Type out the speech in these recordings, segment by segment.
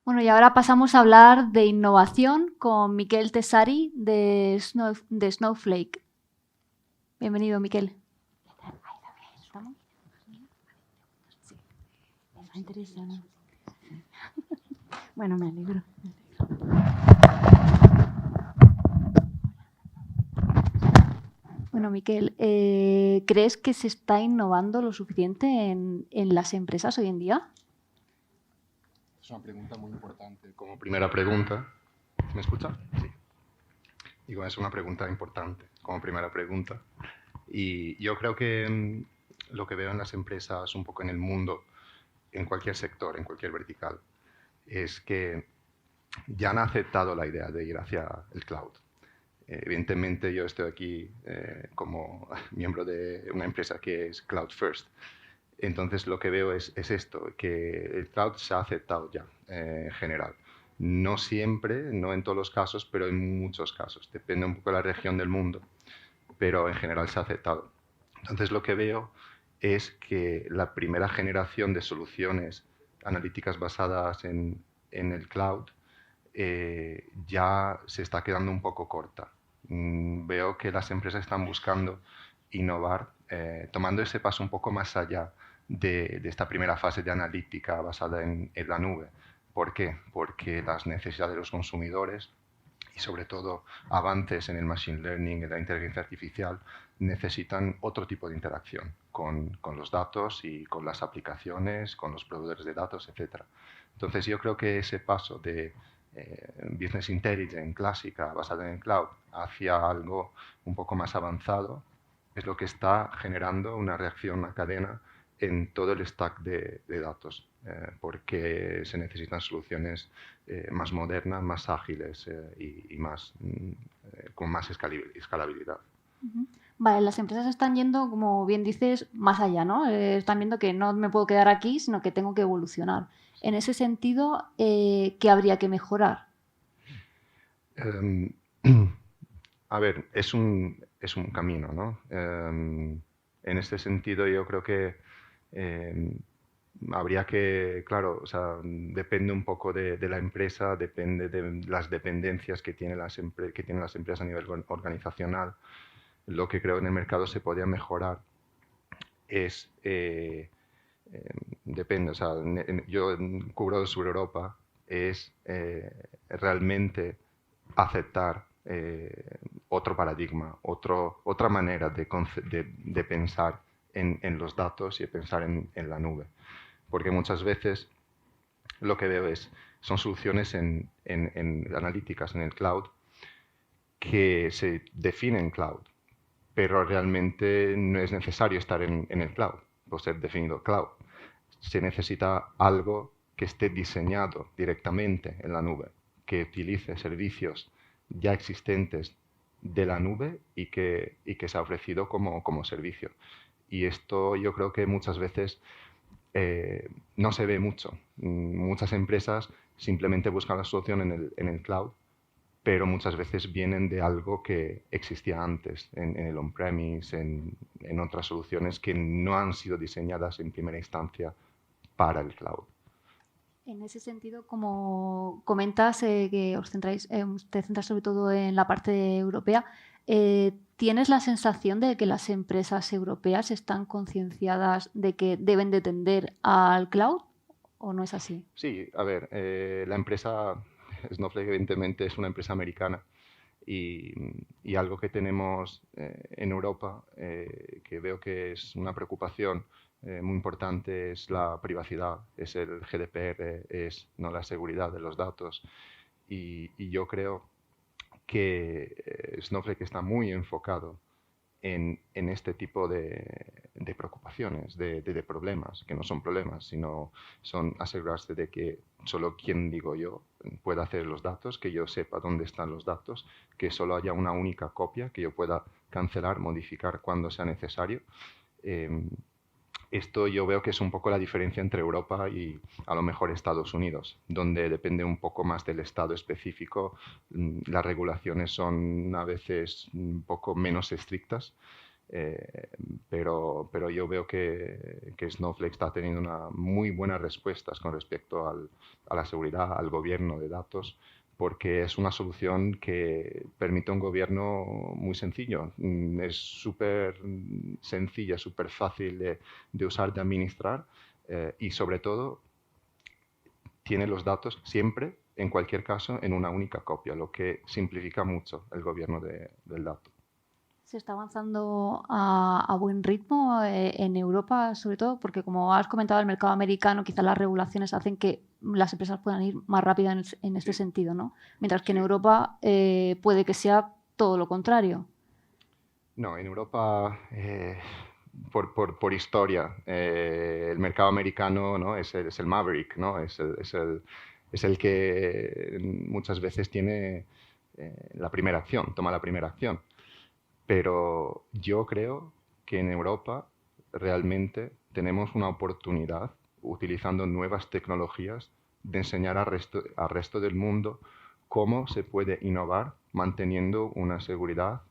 Bueno, y ahora pasamos a hablar de innovación con Miquel Tesari de Snowflake. Bienvenido, Miquel. ¿Estamos? Sí. Me interesa, ¿no? Bueno, me alegro. Bueno, Miquel, ¿crees que se está innovando lo suficiente en las empresas hoy en día? Es una pregunta muy importante. Como primera pregunta, ¿me escucha? Sí. Digo, es una pregunta importante como primera pregunta. Y yo creo que lo que veo en las empresas, un poco en el mundo, en cualquier sector, en cualquier vertical, es que ya han aceptado la idea de ir hacia el cloud. Evidentemente yo estoy aquí como miembro de una empresa que es Cloud First. Entonces lo que veo es esto, que el cloud se ha aceptado ya en general. No siempre, no en todos los casos, pero en muchos casos. Depende un poco de la región del mundo, pero en general se ha aceptado. Entonces lo que veo es que la primera generación de soluciones analíticas basadas en el cloud ya se está quedando un poco corta. Veo que las empresas están buscando innovar, tomando ese paso un poco más allá de esta primera fase de analítica basada en la nube. ¿Por qué? Porque las necesidades de los consumidores y sobre todo avances en el machine learning, en la inteligencia artificial, necesitan otro tipo de interacción con los datos y con las aplicaciones, con los proveedores de datos, etc. Entonces yo creo que ese paso de business intelligence clásica basada en el cloud hacia algo un poco más avanzado es lo que está generando una reacción, una cadena en todo el stack de datos, porque se necesitan soluciones más modernas, más ágiles y más, con más escalabilidad. Vale, las empresas están yendo, como bien dices, más allá, ¿no? Están viendo que no me puedo quedar aquí, sino que tengo que evolucionar. En ese sentido, ¿qué habría que mejorar? Eh, a ver, es un camino, ¿no? En este sentido yo creo que eh, habría que, claro, o sea, depende un poco de la empresa, depende de las dependencias que tienen que tienen las empresas a nivel organizacional. Lo que creo en el mercado se podría mejorar es, eh, depende, o sea, yo cubro sur Europa, es realmente aceptar otro paradigma, otra manera de pensar en los datos y de pensar en la nube. Porque muchas veces lo que veo son soluciones en analíticas en el cloud que se definen cloud, pero realmente no es necesario estar en el cloud por ser definido cloud. Se necesita algo que esté diseñado directamente en la nube, que utilice servicios ya existentes de la nube y que se ha ofrecido como servicio. Y esto yo creo que muchas veces no se ve mucho. Muchas empresas simplemente buscan la solución en el cloud, pero muchas veces vienen de algo que existía antes en el on-premise, en otras soluciones que no han sido diseñadas en primera instancia para el cloud. En ese sentido, como comentas que te centras sobre todo en la parte europea, ¿tienes la sensación de que las empresas europeas están concienciadas de que deben de tender al cloud o no es así? Sí, a ver, la empresa Snowflake evidentemente es una empresa americana y, y algo que tenemos en Europa, que veo que es una preocupación muy importante, es la privacidad, es el GDPR, es no la seguridad de los datos. Y yo creo que Snowflake está muy enfocado en este tipo de preocupaciones, de problemas, que no son problemas, sino son asegurarse de que solo quien digo yo pueda hacer los datos, que yo sepa dónde están los datos, que solo haya una única copia, que yo pueda cancelar, modificar cuando sea necesario. Eh, Esto yo veo que es un poco la diferencia entre Europa y a lo mejor Estados Unidos, donde depende un poco más del estado específico, las regulaciones son a veces un poco menos estrictas, Eh, pero yo veo que Snowflake está teniendo una muy buenas respuestas con respecto a la seguridad, al gobierno de datos, porque es una solución que permite un gobierno muy sencillo. Es súper sencilla, súper fácil de usar, de administrar y sobre todo tiene los datos siempre, en cualquier caso, en una única copia, lo que simplifica mucho el gobierno del dato. Se está avanzando a buen ritmo en Europa, sobre todo, porque como has comentado, el mercado americano, quizás las regulaciones hacen que las empresas puedan ir más rápido en este Sí, sentido, ¿no? Mientras que en sí. Europa puede que sea todo lo contrario. No, en Europa, por historia, el mercado americano, ¿no? Es el maverick, ¿no? Es el que muchas veces tiene la primera acción, toma la primera acción. Pero yo creo que en Europa realmente tenemos una oportunidad, utilizando nuevas tecnologías, de enseñar al resto del mundo cómo se puede innovar manteniendo una seguridad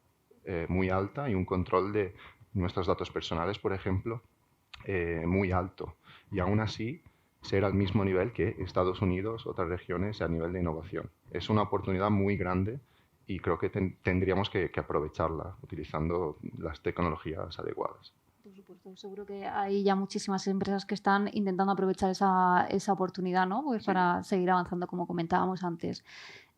muy alta y un control de nuestros datos personales, por ejemplo, muy alto. Y aún así ser al mismo nivel que Estados Unidos, otras regiones a nivel de innovación. Es una oportunidad muy grande y creo que tendríamos que aprovecharla utilizando las tecnologías adecuadas. Por supuesto, seguro que hay ya muchísimas empresas que están intentando aprovechar esa oportunidad, ¿no? Pues Sí. para seguir avanzando, como comentábamos antes.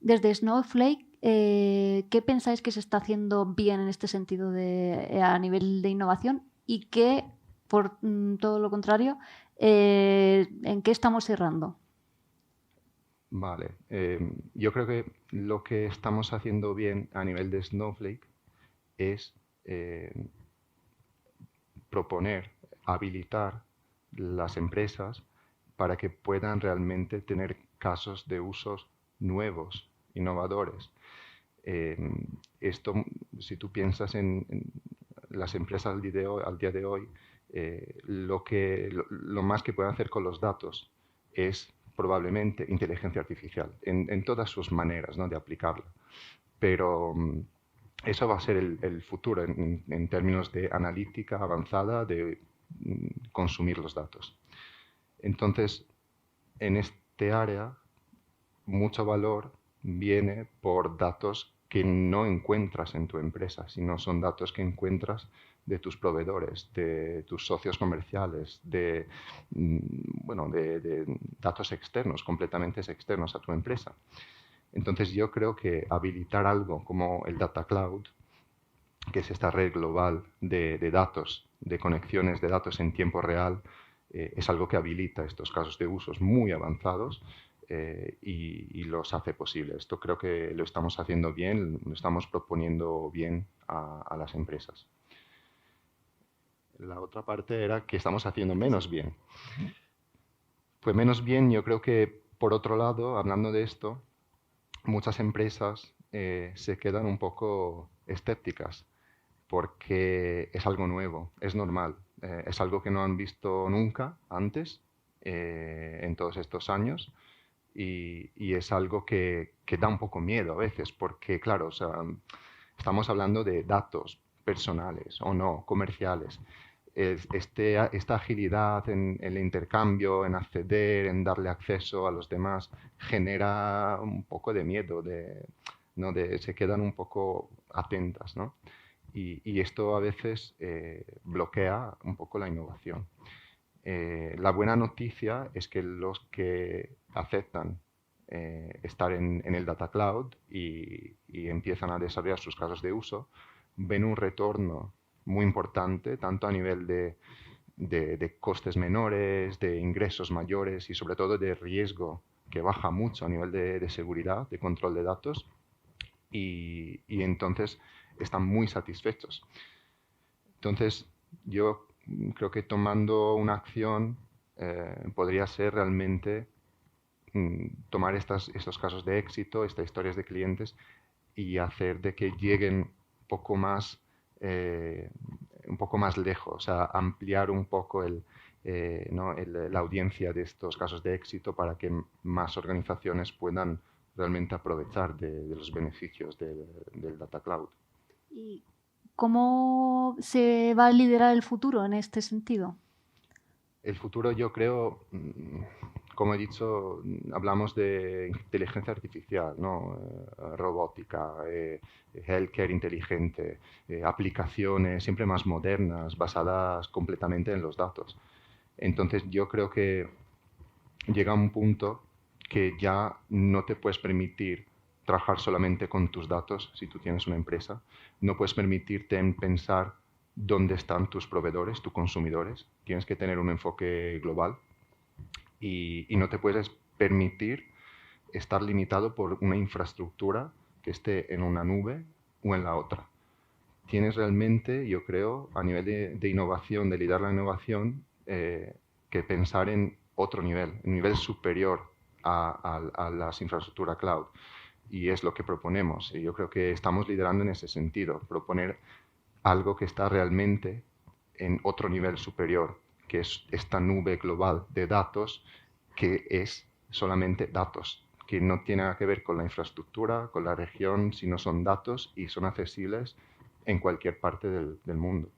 Desde Snowflake, ¿qué pensáis que se está haciendo bien en este sentido a nivel de innovación y qué, por todo lo contrario, en qué estamos errando? Vale. Yo creo que lo que estamos haciendo bien a nivel de Snowflake es eh, proponer, habilitar las empresas para que puedan realmente tener casos de usos nuevos, innovadores. Eh, esto, si tú piensas en las empresas al día de hoy, lo más que pueden hacer con los datos es probablemente inteligencia artificial, en todas sus maneras, ¿no?, de aplicarla. Pero eso va a ser el futuro en términos de analítica avanzada, de consumir los datos. Entonces, en este área, mucho valor viene por datos que no encuentras en tu empresa, sino son datos que encuentras de tus proveedores, de tus socios comerciales, bueno, de datos externos, completamente externos a tu empresa. Entonces yo creo que habilitar algo como el Data Cloud, que es esta red global de datos, de conexiones de datos en tiempo real, es algo que habilita estos casos de usos muy avanzados y los hace posible. Esto creo que lo estamos haciendo bien, lo estamos proponiendo bien a las empresas. La otra parte era que estamos haciendo Sí, sí. menos bien. Pues menos bien, yo creo que, por otro lado, hablando de esto, muchas empresas se quedan un poco escépticas porque es algo nuevo, es normal, es algo que no han visto nunca antes en todos estos años y es algo que da un poco miedo a veces porque, claro, o sea, estamos hablando de datos personales o no, comerciales. Esta agilidad en el intercambio, en acceder, en darle acceso a los demás, genera un poco de miedo, ¿no? Se quedan un poco atentas, ¿no? Y esto a veces bloquea un poco la innovación. La buena noticia es que los que aceptan estar en el Data Cloud y empiezan a desarrollar sus casos de uso, ven un retorno muy importante, tanto a nivel de costes menores, de ingresos mayores y sobre todo de riesgo que baja mucho a nivel de seguridad, de control de datos y entonces están muy satisfechos. Entonces, yo creo que tomando una acción podría ser realmente tomar estos casos de éxito, estas historias de clientes y hacer de que lleguen poco más, eh, un poco más lejos, o sea, ampliar un poco ¿no? La audiencia de estos casos de éxito para que más organizaciones puedan realmente aprovechar de los beneficios del Data Cloud. Y ¿Cómo se va a liderar el futuro en este sentido? El futuro, yo creo, como he dicho, hablamos de inteligencia artificial, ¿no? Robótica, healthcare inteligente, aplicaciones siempre más modernas, basadas completamente en los datos. Entonces, yo creo que llega un punto que ya no te puedes permitir trabajar solamente con tus datos si tú tienes una empresa. No puedes permitirte en pensar dónde están tus proveedores, tus consumidores. Tienes que tener un enfoque global y no te puedes permitir estar limitado por una infraestructura que esté en una nube o en la otra. Tienes realmente, yo creo, a nivel de innovación, de liderar la innovación, que pensar en otro nivel, un nivel superior a las infraestructuras cloud. Y es lo que proponemos. Y yo creo que estamos liderando en ese sentido, proponer algo que está realmente en otro nivel superior, que es esta nube global de datos que es solamente datos, que no tiene nada que ver con la infraestructura, con la región, sino son datos y son accesibles en cualquier parte del mundo.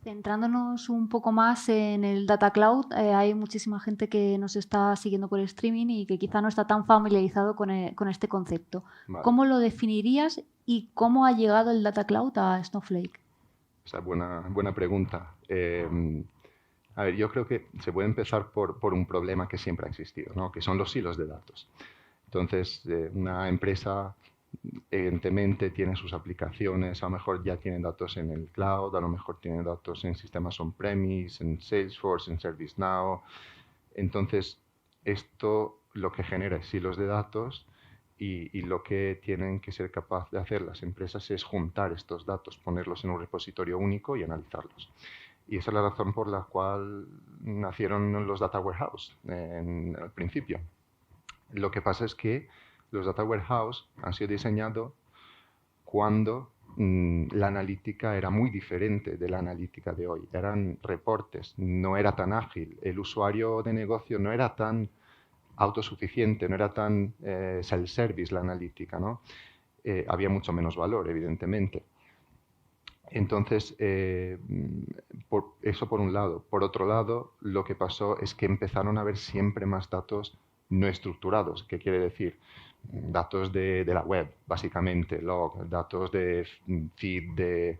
Centrándonos un poco más en el Data Cloud, hay muchísima gente que nos está siguiendo por streaming y que quizá no está tan familiarizado con este concepto. Vale. ¿Cómo lo definirías y cómo ha llegado el Data Cloud a Snowflake? Esa es buena pregunta. A ver, yo creo que se puede empezar por un problema que siempre ha existido, ¿no? Que son los hilos de datos. Entonces, una empresa evidentemente tiene sus aplicaciones, a lo mejor ya tiene datos en el cloud, a lo mejor tiene datos en sistemas on-premise, en Salesforce, en ServiceNow. Entonces, esto lo que genera es hilos de datos y lo que tienen que ser capaces de hacer las empresas es juntar estos datos, ponerlos en un repositorio único y analizarlos. Y esa es la razón por la cual nacieron los Data Warehouse al principio. Lo que pasa es que los Data Warehouse han sido diseñados cuando la analítica era muy diferente de la analítica de hoy. Eran reportes, no era tan ágil. El usuario de negocio no era tan autosuficiente, no era tan self-service la analítica, ¿no? Había mucho menos valor, evidentemente. Entonces, eso por un lado. Por otro lado, lo que pasó es que empezaron a haber siempre más datos no estructurados. ¿Qué quiere decir? Datos de la web, básicamente, log, datos de feed, de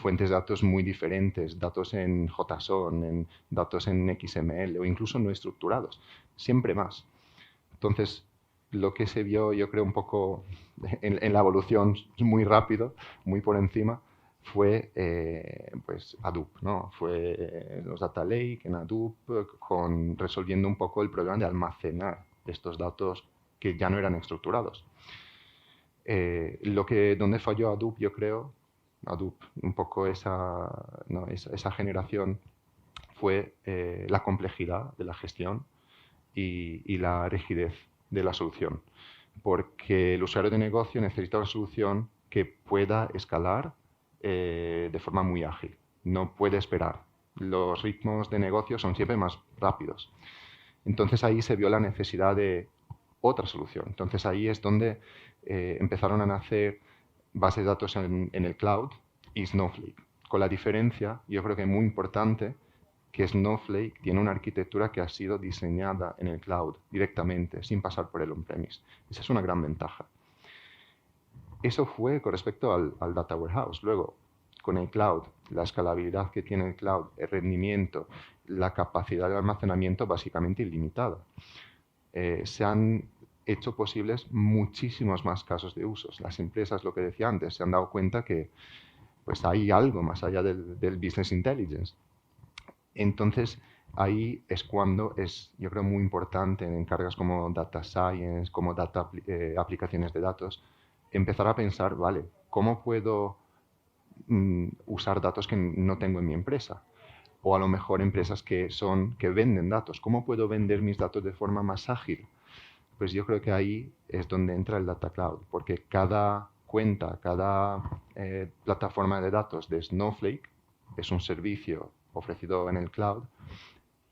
fuentes de datos muy diferentes, datos en JSON, datos en XML o incluso no estructurados. Siempre más. Entonces, lo que se vio, yo creo, un poco en la evolución muy rápido, muy por encima, fue pues Hadoop, ¿no? Fue los Data Lake en Hadoop resolviendo un poco el problema de almacenar estos datos que ya no eran estructurados. Donde falló Hadoop, yo creo, Hadoop, un poco esa generación, fue la complejidad de la gestión y la rigidez de la solución. Porque el usuario de negocio necesita una solución que pueda escalar de forma muy ágil. No puede esperar. Los ritmos de negocio son siempre más rápidos. Entonces ahí se vio la necesidad de otra solución. Entonces ahí es donde empezaron a nacer bases de datos en el cloud y Snowflake. Con la diferencia, yo creo que muy importante, que Snowflake tiene una arquitectura que ha sido diseñada en el cloud directamente, sin pasar por el on-premise. Esa es una gran ventaja. Eso fue con respecto al Data Warehouse. Luego, con el cloud, la escalabilidad que tiene el cloud, el rendimiento, la capacidad de almacenamiento básicamente ilimitada. Se han hecho posibles muchísimos más casos de usos. Las empresas, lo que decía antes, se han dado cuenta que pues, hay algo más allá del business intelligence. Entonces, ahí es cuando es, yo creo, muy importante en cargas como data science, como aplicaciones de datos, empezar a pensar, vale, ¿cómo puedo usar datos que no tengo en mi empresa? O a lo mejor empresas que venden datos. ¿Cómo puedo vender mis datos de forma más ágil? Pues yo creo que ahí es donde entra el Data Cloud, porque cada cuenta, cada plataforma de datos de Snowflake es un servicio ofrecido en el cloud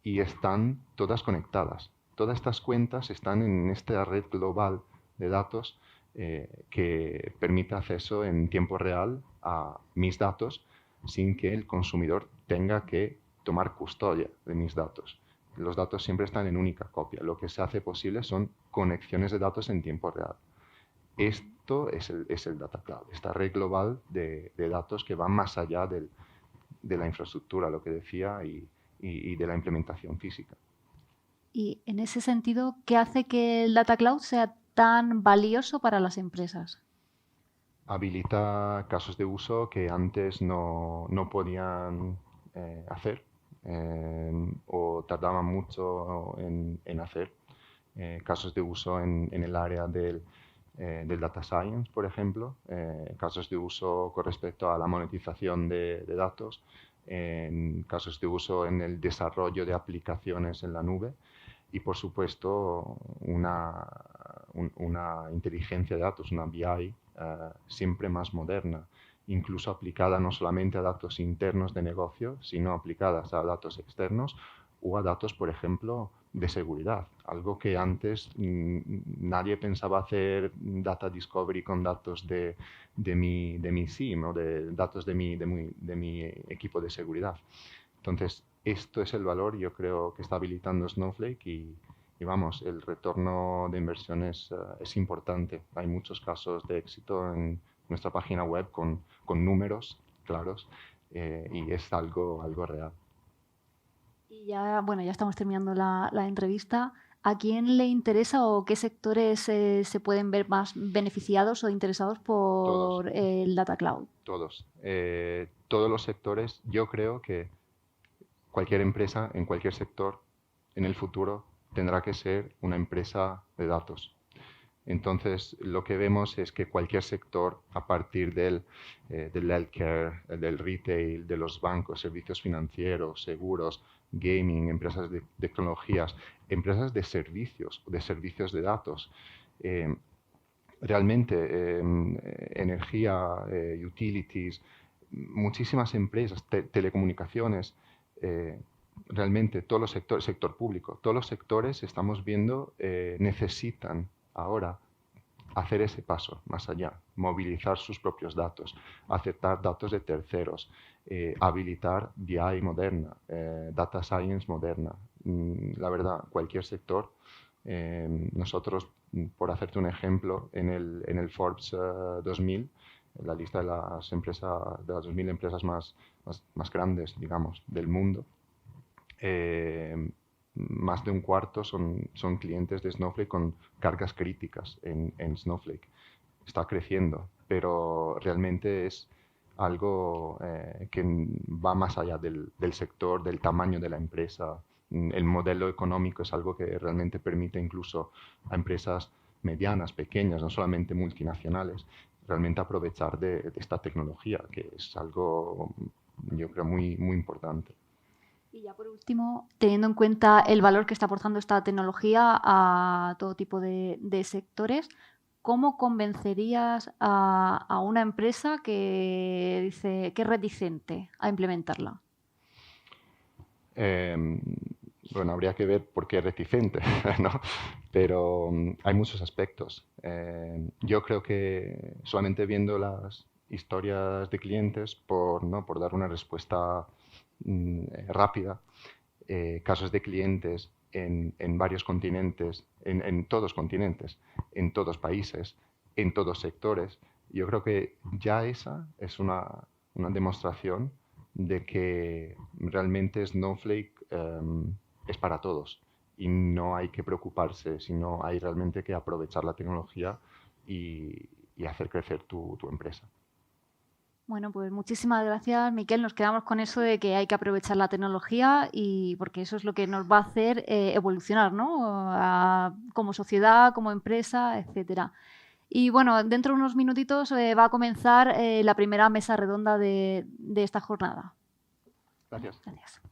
y están todas conectadas. Todas estas cuentas están en esta red global de datos que permita acceso en tiempo real a mis datos sin que el consumidor tenga que tomar custodia de mis datos. Los datos siempre están en única copia. Lo que se hace posible son conexiones de datos en tiempo real. Esto es el Data Cloud, esta red global de datos que va más allá de la infraestructura, lo que decía, y de la implementación física. Y en ese sentido, ¿qué hace que el Data Cloud sea tan valioso para las empresas? Habilita casos de uso que antes no podían hacer o tardaban mucho en hacer. Casos de uso en el área del data science, por ejemplo, casos de uso con respecto a la monetización de datos, casos de uso en el desarrollo de aplicaciones en la nube y, por supuesto, una inteligencia de datos, una BI, siempre más moderna, incluso aplicada no solamente a datos internos de negocio, sino aplicadas a datos externos o a datos, por ejemplo, de seguridad, algo que antes nadie pensaba hacer data discovery con datos de mi SIEM o de datos de mi equipo de seguridad. Entonces, esto es el valor, yo creo, que está habilitando Snowflake y vamos, el retorno de inversión es importante. Hay muchos casos de éxito en nuestra página web con números claros y es algo real. Y ya, bueno, ya estamos terminando la entrevista. ¿A quién le interesa o qué sectores se pueden ver más beneficiados o interesados Todos, por el Data Cloud? todos. Todos los sectores, yo creo que cualquier empresa en cualquier sector en el futuro tendrá que ser una empresa de datos. Entonces, lo que vemos es que cualquier sector, a partir del healthcare, del retail, de los bancos, servicios financieros, seguros, gaming, empresas de tecnologías, empresas de servicios de datos, realmente energía, utilities, muchísimas empresas, telecomunicaciones, realmente todos los sectores, sector público, todos los sectores estamos viendo necesitan ahora hacer ese paso más allá, movilizar sus propios datos, aceptar datos de terceros, habilitar BI moderna, data science moderna. La verdad, cualquier sector, nosotros, por hacerte un ejemplo, en el Forbes 2000, en la lista de las empresas, de las 2000 empresas más grandes, digamos, del mundo, más de un cuarto son clientes de Snowflake con cargas críticas en Snowflake. Está creciendo, pero realmente es algo que va más allá del sector, del tamaño de la empresa. El modelo económico es algo que realmente permite incluso a empresas medianas, pequeñas, no solamente multinacionales, realmente aprovechar de esta tecnología, que es algo, yo creo, muy, muy importante. Y ya por último, teniendo en cuenta el valor que está aportando esta tecnología a todo tipo de sectores, ¿cómo convencerías a una empresa que dice que es reticente a implementarla? Bueno, habría que ver por qué es reticente, ¿no? Pero hay muchos aspectos. Yo creo que solamente viendo las historias de clientes, por dar una respuesta rápida, casos de clientes en varios continentes, en todos continentes, en todos países, en todos sectores, yo creo que ya esa es una demostración de que realmente Snowflake es para todos y no hay que preocuparse, sino hay realmente que aprovechar la tecnología y hacer crecer tu empresa. Bueno, pues muchísimas gracias, Miquel. Nos quedamos con eso de que hay que aprovechar la tecnología y porque eso es lo que nos va a hacer evolucionar, ¿no? Como sociedad, como empresa, etcétera. Y bueno, dentro de unos minutitos va a comenzar la primera mesa redonda de esta jornada. Gracias. Gracias.